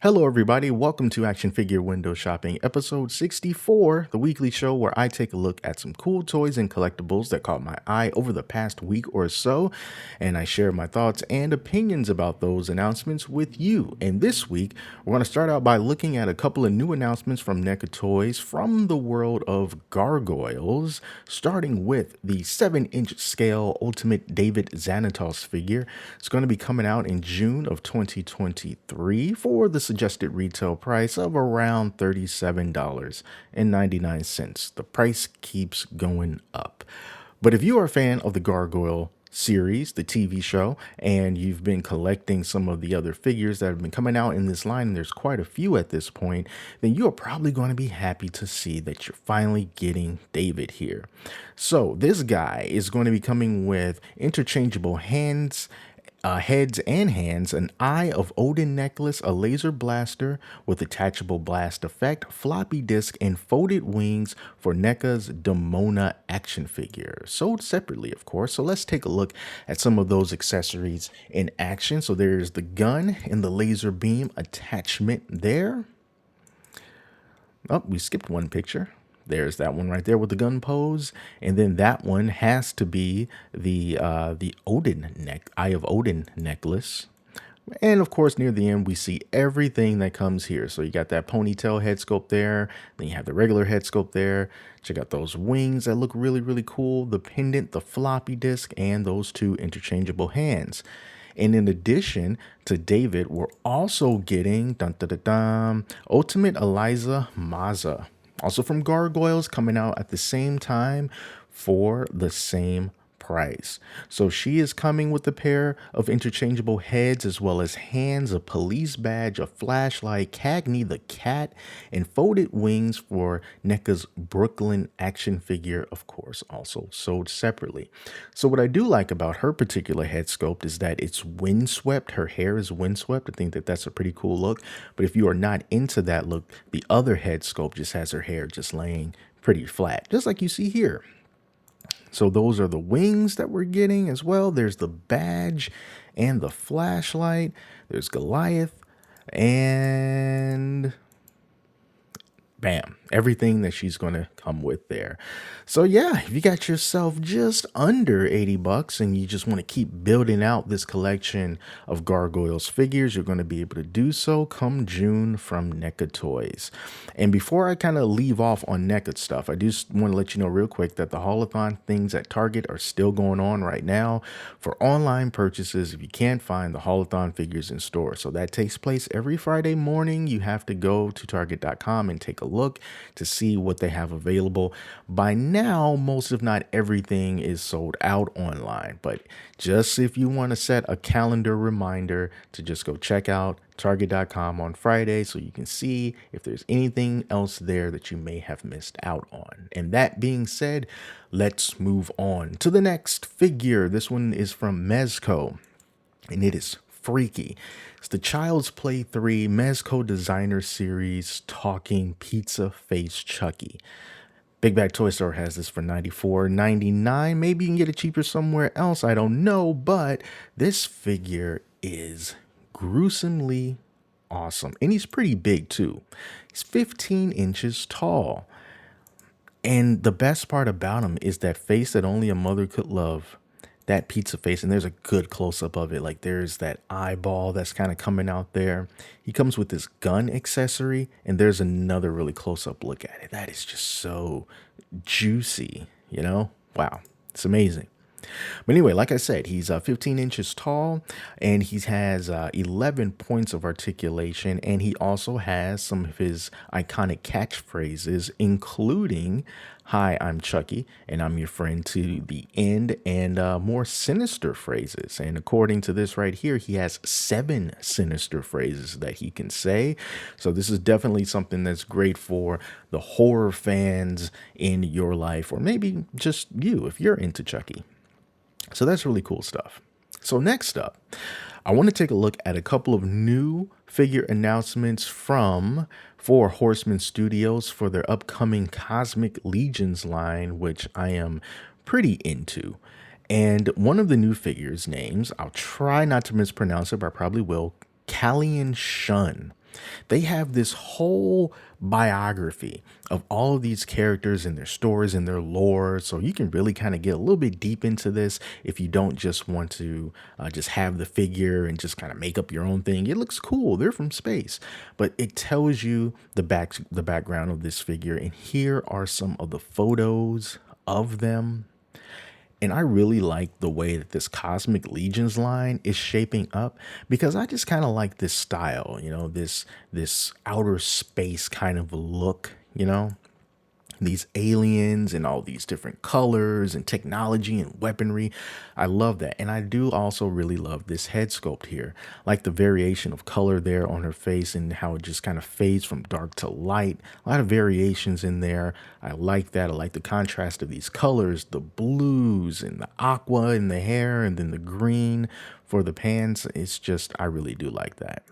Hello, everybody. Welcome to Action Figure Window Shopping, episode 64, the weekly show where I take a look at some cool toys and collectibles that caught my eye over the past week or so, and I share my thoughts and opinions about those announcements with you. And this week, we're going to start out by looking at a couple of new announcements from NECA Toys from the world of Gargoyles, starting with the 7-inch scale Ultimate David Xanatos figure. It's going to be coming out in June of 2023 for the suggested retail price of around $37.99. The price keeps going up. But if you are a fan of the Gargoyle series, the TV show, and you've been collecting some of the other figures that have been coming out in this line, and there's quite a few at this point, then you are probably going to be happy to see that you're finally getting David here. So this guy is going to be coming with interchangeable heads and hands, an Eye of Odin necklace, a laser blaster with attachable blast effect, floppy disk, and folded wings for NECA's Demona action figure. Sold separately, of course. So let's take a look at some of those accessories in action. So there's the gun and the laser beam attachment there. Oh, we skipped one picture. There's that one right there with the gun pose, and then that one has to be the Eye of Odin necklace. And of course, near the end, we see everything that comes here. So you got that ponytail head sculpt there, then you have the regular head sculpt there. Check out those wings that look really, really cool. The pendant, the floppy disk, and those two interchangeable hands. And in addition to David, we're also getting Ultimate Eliza Maza, also from Gargoyles, coming out at the same time for the same price. So she is coming with a pair of interchangeable heads as well as hands, a police badge, a flashlight, Cagney the cat, and folded wings for NECA's Brooklyn action figure, of course, also sold separately. So what I do like about her particular head sculpt is that it's windswept. Her hair is windswept. I think that that's a pretty cool look. But if you are not into that look, the other head sculpt just has her hair just laying pretty flat, just like you see here. So those are the wings that we're getting as well. There's the badge and the flashlight. There's Goliath and bam, everything that she's going to come with there. So yeah, if you got yourself just under 80 bucks and you just want to keep building out this collection of Gargoyles figures, you're going to be able to do so come June from NECA Toys. And before I kind of leave off on NECA stuff, I just want to let you know real quick that the haulathon things at Target are still going on right now for online purchases if you can't find the haulathon figures in store. So that takes place every Friday morning. You have to go to target.com and take a look to see what they have available. By now, most if not everything is sold out online, but just if you want to set a calendar reminder to just go check out target.com on Friday so you can see if there's anything else there that you may have missed out on. And that being said, let's move on to the next figure. This one is from Mezco, and it is freaky. It's the Child's Play 3 Mezco Designer Series Talking Pizza Face Chucky. Big Bag Toy Store has this for $94.99. Maybe you can get it cheaper somewhere else. I don't know, but this figure is gruesomely awesome. And he's pretty big too. He's 15 inches tall. And the best part about him is that face that only a mother could love. That pizza face, and there's a good close-up of it. Like there's that eyeball that's kind of coming out there. He comes with this gun accessory, and there's another really close-up look at it. That is just so juicy, you know? Wow, it's amazing. But anyway, like I said, he's 15 inches tall, and he has 11 points of articulation, and he also has some of his iconic catchphrases, including "Hi, I'm Chucky, and I'm your friend to the end," and more sinister phrases. And according to this right here, he has 7 sinister phrases that he can say. So this is definitely something that's great for the horror fans in your life, or maybe just you if you're into Chucky. So that's really cool stuff. So next up, I want to take a look at a couple of new figure announcements for Horsemen Studios for their upcoming Cosmic Legions line, which I am pretty into. And one of the new figures names, I'll try not to mispronounce it, but I probably will, Callian Shun. They have this whole biography of all of these characters and their stories and their lore. So you can really kind of get a little bit deep into this if you don't just want to just have the figure and just kind of make up your own thing. It looks cool. They're from space, but it tells you the background of this figure. And here are some of the photos of them. And I really like the way that this Cosmic Legions line is shaping up because I just kind of like this style, this outer space kind of look, these aliens and all these different colors and technology and weaponry. I love that. And I do also really love this head sculpt here, like the variation of color there on her face and how it just kind of fades from dark to light. A lot of variations in there. I like that. I like the contrast of these colors, the blues and the aqua in the hair and then the green for the pants. It's just, I really do like that.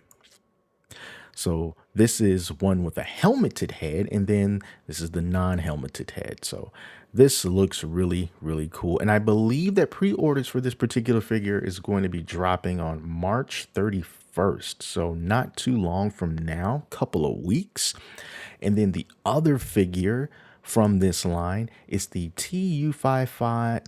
So this is one with a helmeted head, and then this is the non-helmeted head. So this looks really, really cool. And I believe that pre-orders for this particular figure is going to be dropping on March 31st. So not too long from now, couple of weeks. And then the other figure from this line is the Tu55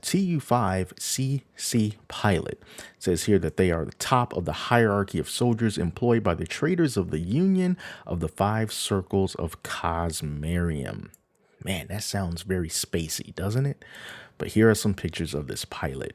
CC Pilot. It says here that they are the top of the hierarchy of soldiers employed by the traders of the Union of the Five Circles of Cosmerium. Man, that sounds very spacey, doesn't it? But here are some pictures of this pilot.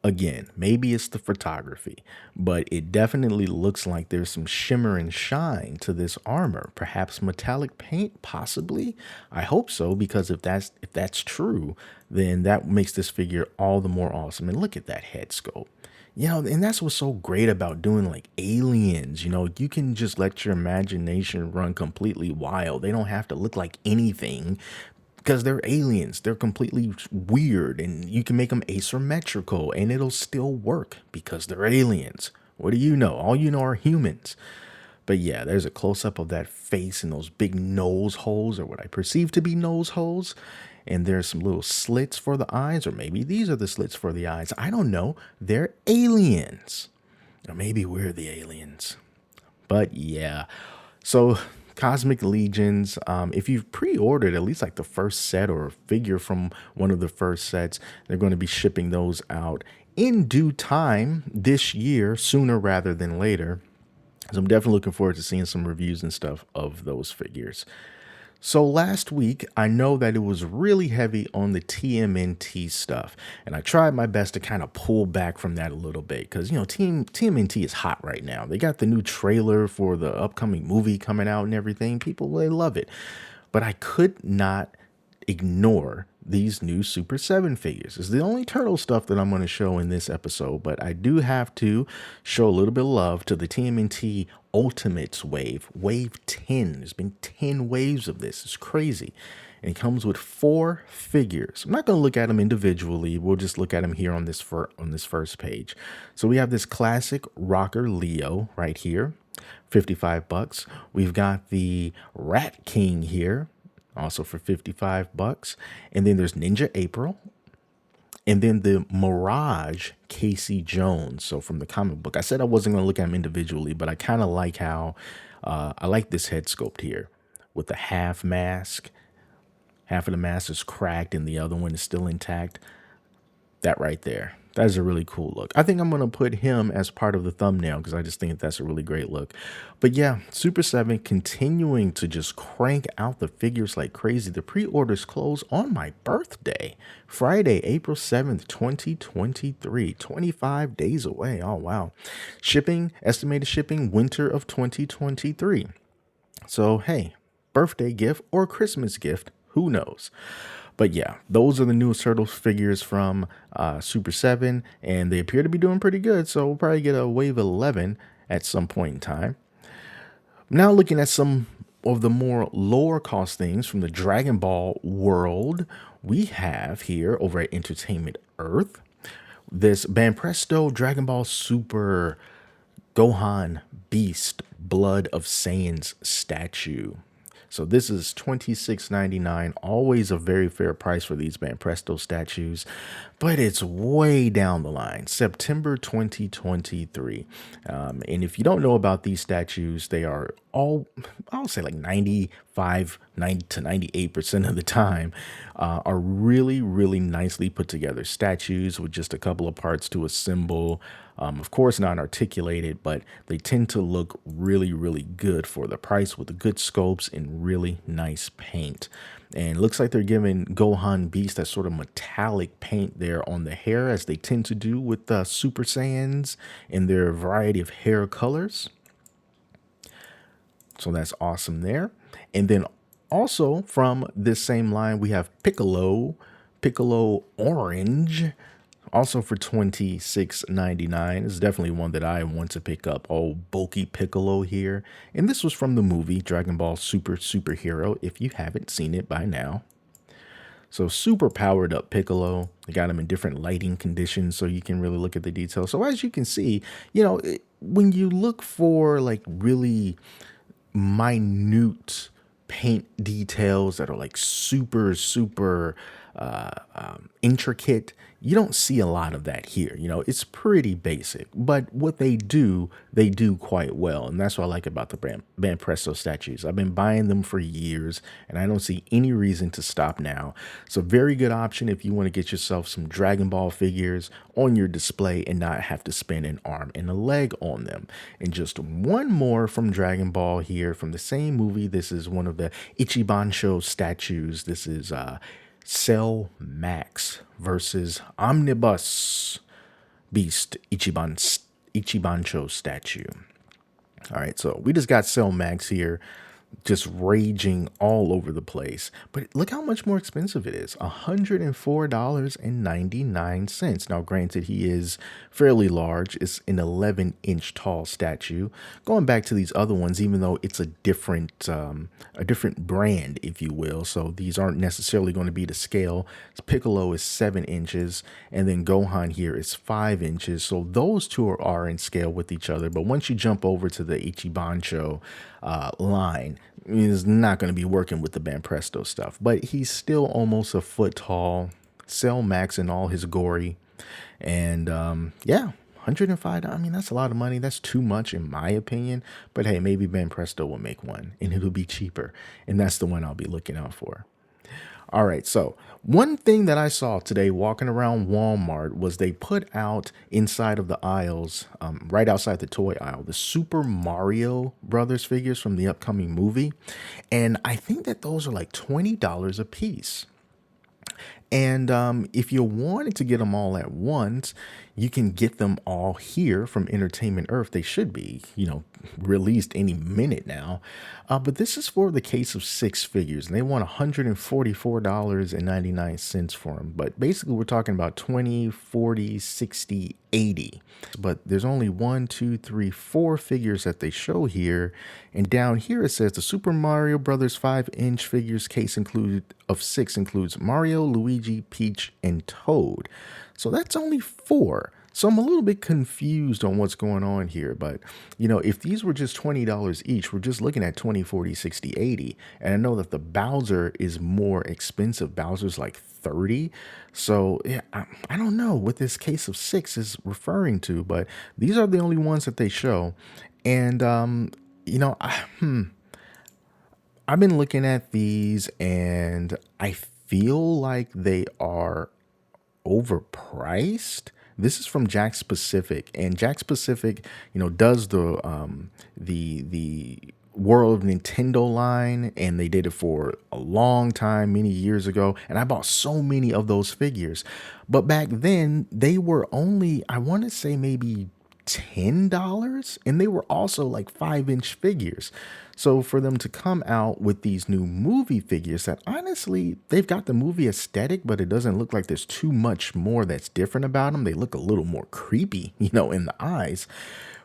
Again, maybe it's the photography, but it definitely looks like there's some shimmer and shine to this armor. Perhaps metallic paint, possibly. I hope so, because if that's true, then that makes this figure all the more awesome. And look at that head sculpt. And that's what's so great about doing like aliens. You can just let your imagination run completely wild. They don't have to look like anything, because they're aliens. They're completely weird, and you can make them asymmetrical and it'll still work because they're aliens. What do you know? All you know are humans. But yeah, there's a close-up of that face and those big nose holes, or what I perceive to be nose holes. And there's some little slits for the eyes, or maybe these are the slits for the eyes. I don't know. They're aliens. Or maybe we're the aliens. But yeah, so Cosmic Legions, if you've pre-ordered at least like the first set or a figure from one of the first sets, they're going to be shipping those out in due time this year, sooner rather than later. So I'm definitely looking forward to seeing some reviews and stuff of those figures. So last week, I know that it was really heavy on the TMNT stuff, and I tried my best to kind of pull back from that a little bit because, TMNT is hot right now. They got the new trailer for the upcoming movie coming out and everything. People, they love it. But I could not ignore these new Super 7 figures. It's the only turtle stuff that I'm going to show in this episode, but I do have to show a little bit of love to the TMNT Ultimates wave 10. There's been 10 waves of this. It's crazy. And it comes with 4 figures. I'm not going to look at them individually. We'll just look at them here on this first page. So we have this classic rocker Leo right here, $55. We've got the Rat King here, also for $55. And then there's Ninja April. And then the Mirage Casey Jones. So from the comic book, I said I wasn't going to look at them individually, but I kind of like how I like this head sculpt here with the half mask. Half of the mask is cracked and the other one is still intact. That right there. That is a really cool look. I think I'm going to put him as part of the thumbnail because I just think that's a really great look. But yeah, Super 7 continuing to just crank out the figures like crazy. The pre-orders close on my birthday, Friday, April 7th, 2023. 25 days away. Oh, wow. Estimated shipping, winter of 2023. So, hey, birthday gift or Christmas gift, who knows? But yeah, those are the newest Turtles figures from Super 7, and they appear to be doing pretty good, so we'll probably get a Wave 11 at some point in time. Now looking at some of the more lower cost things from the Dragon Ball world, we have here over at Entertainment Earth, this Presto Dragon Ball Super Gohan Beast Blood of Saiyans statue. So this is $26.99. Always a very fair price for these Presto statues, but it's way down the line, September 2023. And if you don't know about these statues, they are all, I'll say like 90 to 98% of the time, are really, really nicely put together statues with just a couple of parts to assemble. Of course, not articulated, but they tend to look really, really good for the price with the good scopes and really nice paint. And it looks like they're giving Gohan Beast that sort of metallic paint there on the hair, as they tend to do with the Super Saiyans in their variety of hair colors. So that's awesome there. And then also from this same line, we have Piccolo Orange, also for $26.99. It's definitely one that I want to pick up. Oh, bulky Piccolo here. And this was from the movie Dragon Ball Super Superhero, if you haven't seen it by now. So super powered up Piccolo. They got him in different lighting conditions so you can really look at the details. So as you can see, you know, when you look for like really minute paint details that are like super intricate, you don't see a lot of that here. You know, it's pretty basic, but what they do quite well. And that's what I like about the brand Presto statues. I've been buying them for years and I don't see any reason to stop now. It's a very good option if you want to get yourself some Dragon Ball figures on your display and not have to spend an arm and a leg on them. And just one more from Dragon Ball here from the same movie. This is one of the Ichiban statues. This is Cell Max versus Omnibus Beast Ichibancho statue. All right, so we just got Cell Max here, just raging all over the place. But look how much more expensive it is, $104.99. Now, granted, he is fairly large. It's an 11-inch tall statue. Going back to these other ones, even though it's a different brand, if you will. So these aren't necessarily going to be to scale. Piccolo is 7 inches, and then Gohan here is 5 inches. So those two are in scale with each other. But once you jump over to the Ichibancho line, is not going to be working with the Presto stuff, but he's still almost a foot tall. Cell Max in all his gory, and yeah, $105. I mean, that's a lot of money. That's too much in my opinion. But hey, maybe Presto will make one, and it'll be cheaper, and that's the one I'll be looking out for. All right, so one thing that I saw today walking around Walmart was they put out inside of the aisles, right outside the toy aisle, the Super Mario Brothers figures from the upcoming movie. And I think that those are like $20 a piece. And if you wanted to get them all at once, you can get them all here from Entertainment Earth. They should be, you know, released any minute now. But this is for the case of 6 figures, and they want $144.99 for them. But basically, we're talking about 20, 40, 60, 80. But there's only 1, 2, 3, 4 figures that they show here. And down here it says the Super Mario Brothers 5-inch figures case of 6 includes Mario, Luigi, Peach, and Toad. So that's only 4. So I'm a little bit confused on what's going on here. But, you know, if these were just $20 each, we're just looking at 20, 40, 60, 80. And I know that the Bowser is more expensive. Bowser's like 30. So yeah, I don't know what this case of 6 is referring to, but these are the only ones that they show. And, you know, I've been looking at these and I feel like they are overpriced. This is from Jakks Pacific, and Jakks Pacific, you know, does the World of Nintendo line, and they did it for a long time, many years ago, and I bought so many of those figures. But back then, they were only, I want to say maybe $10, and they were also like 5-inch figures. So for them to come out with these new movie figures that honestly, they've got the movie aesthetic, but it doesn't look like there's too much more that's different about them. They look a little more creepy, you know, in the eyes.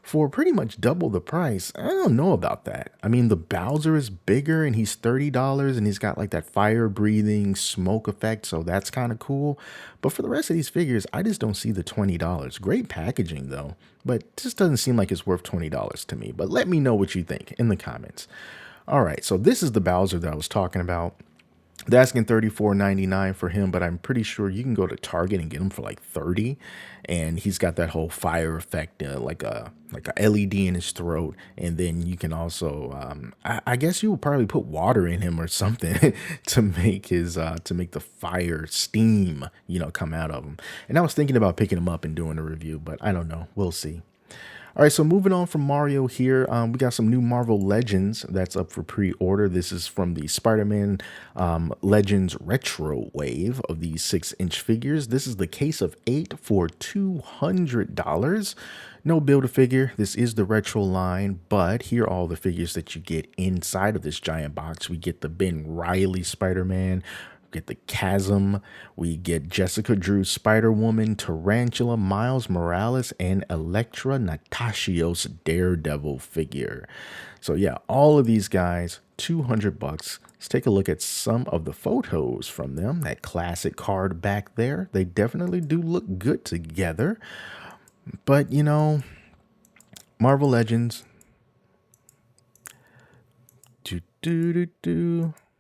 For pretty much double the price, I don't know about that. I mean, the Bowser is bigger and he's $30 and he's got like that fire breathing smoke effect. So that's kind of cool. But for the rest of these figures, I just don't see the $20. Great packaging though, but just doesn't seem like it's worth $20 to me. But let me know what you think in the comments. All right, so this is the Bowser that I was talking about. They're asking $34.99 for him, but I'm pretty sure you can go to Target and get him for like 30. And he's got that whole fire effect, like a LED in his throat. And then you can also, I guess you would probably put water in him or something to make his to make the fire steam, come out of him. And I was thinking about picking him up and doing a review, but I don't know. We'll see. All right, so moving on from Mario here, we got some new Marvel Legends that's up for pre-order. This is from the Spider-Man Legends Retro Wave of these 6-inch figures. This is the case of 8 for $200. No Build-A-Figure. This is the retro line, but here are all the figures that you get inside of this giant box. We get the Ben Reilly Spider-Man, get the Chasm, we get Jessica Drew, Spider-Woman, Tarantula, Miles Morales, and Elektra Natashios Daredevil figure. So yeah, all of these guys, $200. Let's take a look at some of the photos from them. That classic card back there. They definitely do look good together. But Marvel Legends.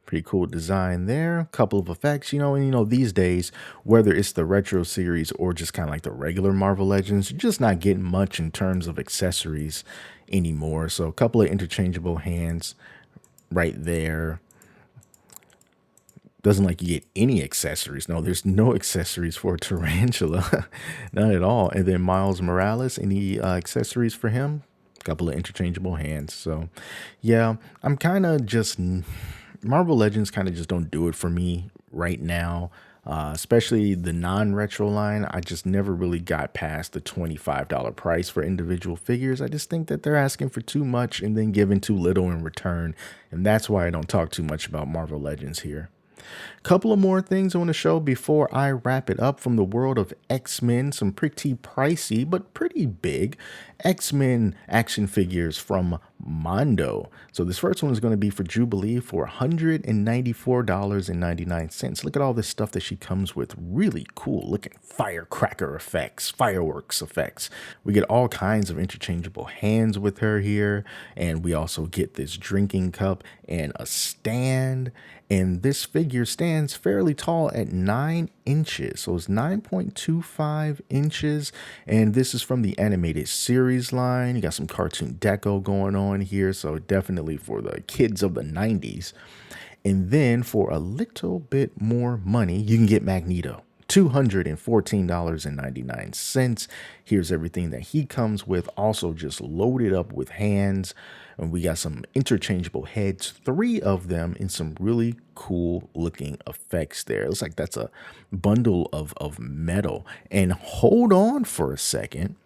Pretty cool design there. A couple of effects, and these days, whether it's the retro series or just kind of like the regular Marvel Legends, you're just not getting much in terms of accessories anymore. So a couple of interchangeable hands right there. Doesn't like you get any accessories. No, there's no accessories for Tarantula. None at all. And then Miles Morales, any accessories for him? A couple of interchangeable hands. So yeah, I'm kind of just... Marvel Legends kind of just don't do it for me right now, especially the non-retro line. I just never really got past the $25 price for individual figures. I just think that they're asking for too much and then giving too little in return. And that's why I don't talk too much about Marvel Legends here. Couple of more things I want to show before I wrap it up from the world of X-Men. Some pretty pricey, but pretty big X-Men action figures from Mondo. So this first one is going to be for Jubilee for $194.99. Look at all this stuff that she comes with. Really cool looking firecracker effects, fireworks effects. We get all kinds of interchangeable hands with her here. And we also get this drinking cup and a stand. And this figure stands fairly tall at 9 inches. So it's 9.25 inches. And this is from the animated series line. You got some cartoon deco going on here. So definitely for the kids of the 90s. And then for a little bit more money, you can get Magneto. $214.99. Here's everything that he comes with, also just loaded up with hands. And we got some interchangeable heads, 3 of them in some really cool looking effects there. It looks like that's a bundle of metal. And hold on for a second.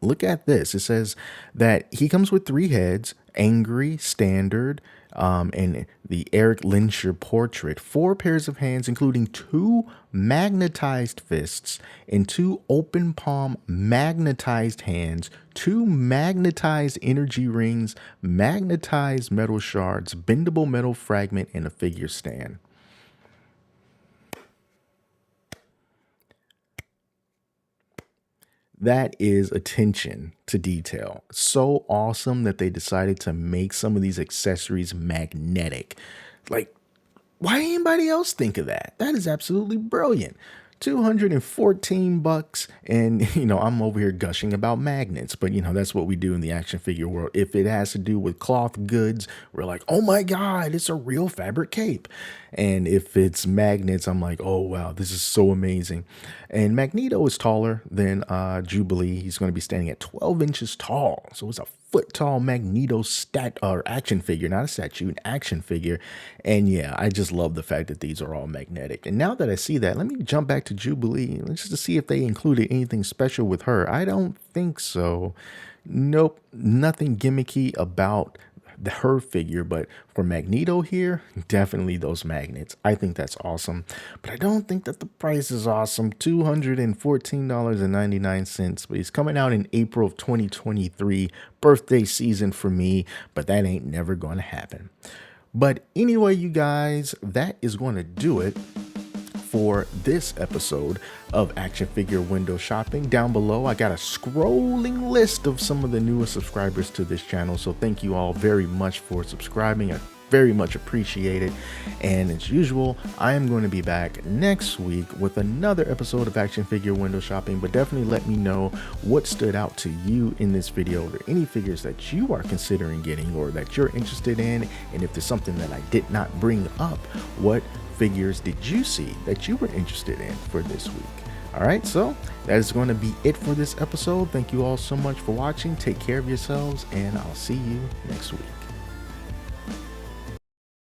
Look at this. It says that he comes with 3 heads, angry, standard, and the Eric Lyncher portrait, 4 pairs of hands, including 2 magnetized fists and 2 open palm magnetized hands, 2 magnetized energy rings, magnetized metal shards, bendable metal fragment, and a figure stand. That is attention to detail. So awesome that they decided to make some of these accessories magnetic. Like, why didn't anybody else think of that? That is absolutely brilliant. $214, and I'm over here gushing about magnets, but that's what we do in the action figure world. If it has to do with cloth goods, we're like, oh my god, it's a real fabric cape. And if it's magnets, I'm like, oh wow, this is so amazing. And Magneto is taller than Jubilee. He's going to be standing at 12 inches tall, so it's a foot tall Magneto action figure, not a statue, an action figure. And yeah, I just love the fact that these are all magnetic. And now that I see that, let me jump back to Jubilee just to see if they included anything special with her. I don't think so. Nope, nothing gimmicky about her figure, but for Magneto here, definitely those magnets. I think that's awesome, but I don't think that the price is awesome. $214.99, but he's coming out in April of 2023, birthday season for me, but that ain't never going to happen. But anyway, you guys, that is going to do it for this episode of Action Figure Window Shopping. Down below, I got a scrolling list of some of the newest subscribers to this channel, so thank you all very much for subscribing. I very much appreciate it. And as usual, I am going to be back next week with another episode of Action Figure Window Shopping, but definitely let me know what stood out to you in this video, or any figures that you are considering getting or that you're interested in. And if there's something that I did not bring up, what figures did you see that you were interested in for this week? All right, so that is going to be it for this episode. Thank you all so much for watching. Take care of yourselves, and I'll see you next week.